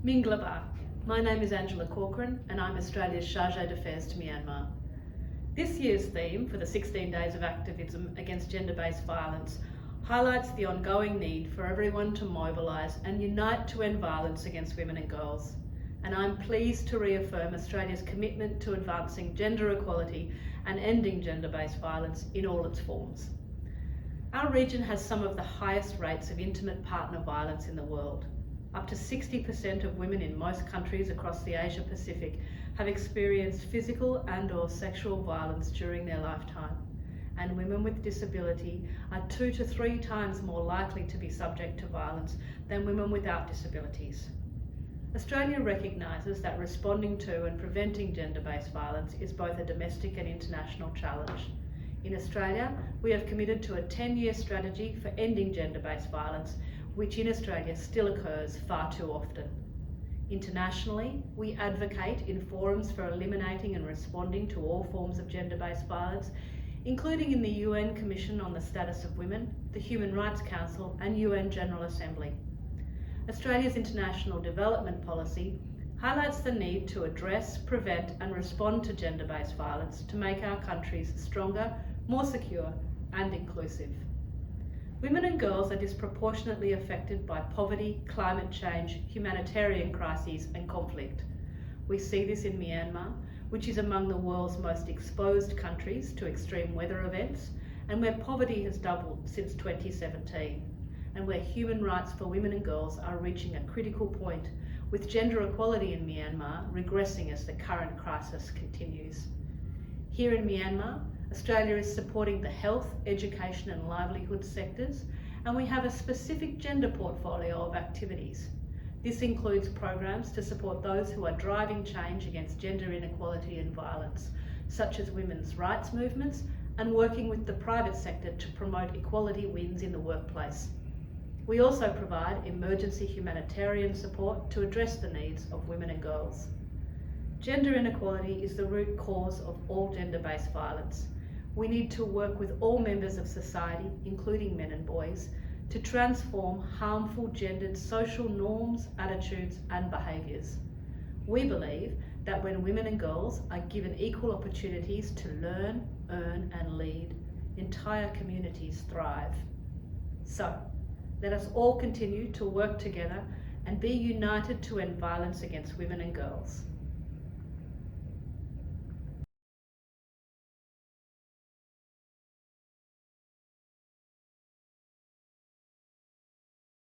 Minglaba. My name is Angela Corcoran and I'm Australia's Chargé d'Affaires to Myanmar. This year's theme for the 16 Days of Activism Against Gender-Based Violence highlights the ongoing need for everyone to mobilise and unite to end violence against women and girls. And I'm pleased to reaffirm Australia's commitment to advancing gender equality and ending gender-based violence in all its forms. Our region has some of the highest rates of intimate partner violence in the world. Up to 60% of women in most countries across the Asia Pacific have experienced physical and/or sexual violence during their lifetime. And women with disability are 2 to 3 times more likely to be subject to violence than women without disabilities. Australia recognises that responding to and preventing gender-based violence is both a domestic and international challenge. In Australia, we have committed to a 10-year strategy for ending gender-based violence, which in Australia still occurs far too often. Internationally, we advocate in forums for eliminating and responding to all forms of gender-based violence, including in the UN Commission on the Status of Women, the Human Rights Council and UN General Assembly. Australia's international development policy highlights the need to address, prevent and respond to gender-based violence to make our countries stronger, more secure and inclusive. Women and girls are disproportionately affected by poverty, climate change, humanitarian crises and conflict. We see this in Myanmar, which is among the world's most exposed countries to extreme weather events and where poverty has doubled since 2017, and where human rights for women and girls are reaching a critical point, with gender equality in Myanmar regressing as the current crisis continues. Here in Myanmar, Australia is supporting the health, education and livelihood sectors, and we have a specific gender portfolio of activities. This includes programs to support those who are driving change against gender inequality and violence, such as women's rights movements and working with the private sector to promote equality wins in the workplace. We also provide emergency humanitarian support to address the needs of women and girls. Gender inequality is the root cause of all gender-based violence. We need to work with all members of society, including men and boys, to transform harmful gendered social norms, attitudes and behaviours. We believe that when women and girls are given equal opportunities to learn, earn and lead, entire communities thrive. So, let us all continue to work together and be united to end violence against women and girls.